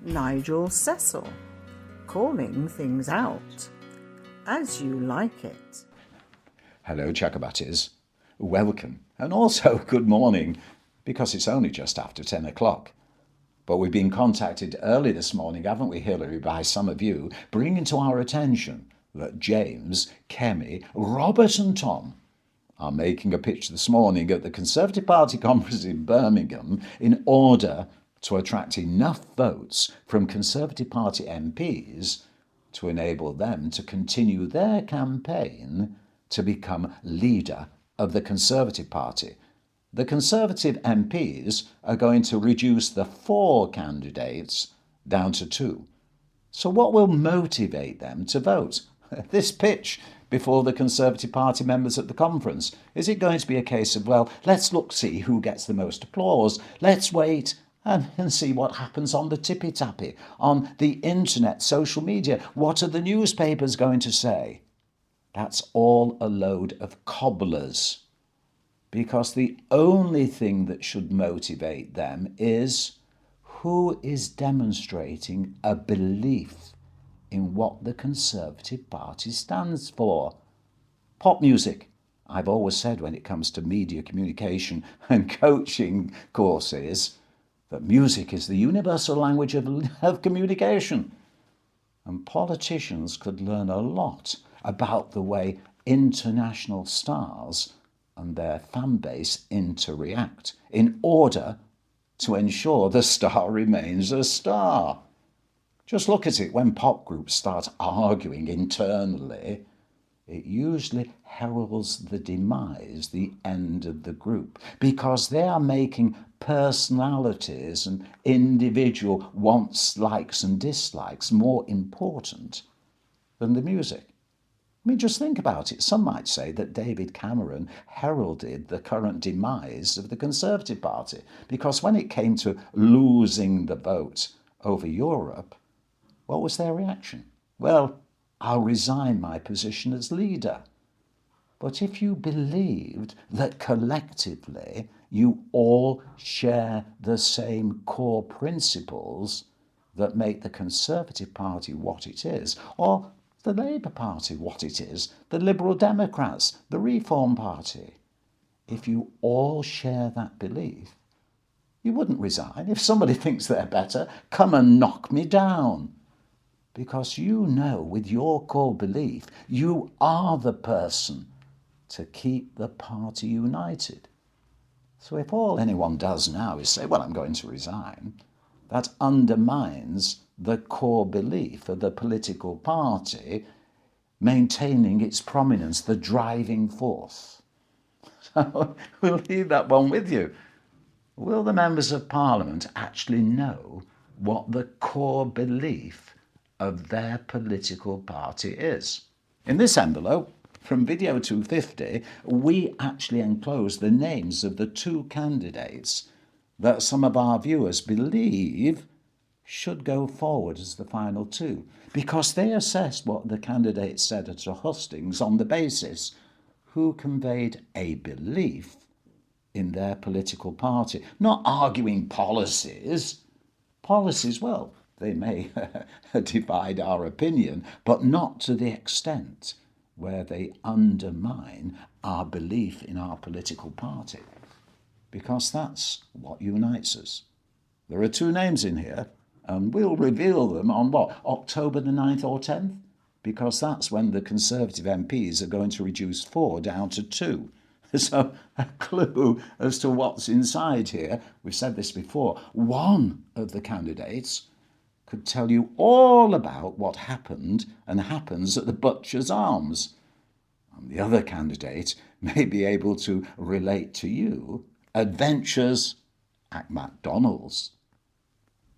Nigel Cecil, calling things out as you like it. Hello, Chakabatties. Welcome, and also good morning, because it's only just after 10 o'clock. But we've been contacted early this morning, haven't we, Hilary, by some of you, bringing to our attention that James, Kemi, Robert and Tom are making a pitch this morning at the Conservative Party conference in Birmingham in order to attract enough votes from Conservative Party MPs to enable them to continue their campaign to become leader of the Conservative Party. The Conservative MPs are going to reduce the 4 candidates down to 2. So what will motivate them to vote? This pitch before the Conservative Party members at the conference. Is it going to be a case of, well, let's see who gets the most applause. Let's wait and see what happens on the tippy-tappy, on the internet, social media. What are the newspapers going to say? That's all a load of cobblers. Because the only thing that should motivate them is who is demonstrating a belief in what the Conservative Party stands for. Pop music. I've always said when it comes to media communication and coaching courses that music is the universal language of communication. And politicians could learn a lot about the way international stars and their fan base interact in order to ensure the star remains a star. Just look at it, when pop groups start arguing internally, it usually heralds the demise, the end of the group, because they are making personalities and individual wants, likes and dislikes more important than the music. I mean, just think about it. Some might say that David Cameron heralded the current demise of the Conservative Party, because when it came to losing the vote over Europe, what was their reaction? Well, I'll resign my position as leader. But if you believed that collectively you all share the same core principles that make the Conservative Party what it is, or the Labour Party what it is, the Liberal Democrats, the Reform Party, if you all share that belief, you wouldn't resign. If somebody thinks they're better, come and knock me down. Because you know, with your core belief, you are the person to keep the party united. So if all anyone does now is say, well, I'm going to resign, that undermines the core belief of the political party maintaining its prominence, the driving force. So we'll leave that one with you. Will the members of Parliament actually know what the core belief of their political party is? In this envelope, from Video 250, we actually enclose the names of the 2 candidates that some of our viewers believe should go forward as the final 2, because they assessed what the candidates said at a hustings on the basis who conveyed a belief in their political party, not arguing policies. Policies, well, they may divide our opinion, but not to the extent where they undermine our belief in our political party, because that's what unites us. There are 2 names in here, and we'll reveal them on what, October the 9th or 10th? Because that's when the Conservative MPs are going to reduce 4 down to 2. So a clue as to what's inside here. We've said this before. One of the candidates could tell you all about what happened and happens at the Butcher's Arms. And the other candidate may be able to relate to you adventures at McDonald's.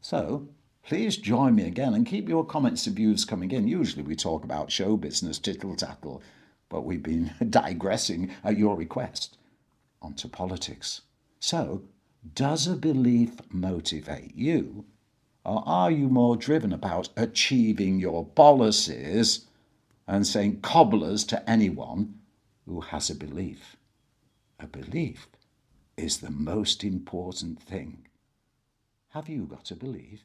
So please join me again and keep your comments and views coming in. Usually we talk about show business, tittle-tattle, but we've been digressing at your request onto politics. So, does a belief motivate you? Or are you more driven about achieving your policies and saying cobblers to anyone who has a belief? A belief is the most important thing. Have you got a belief?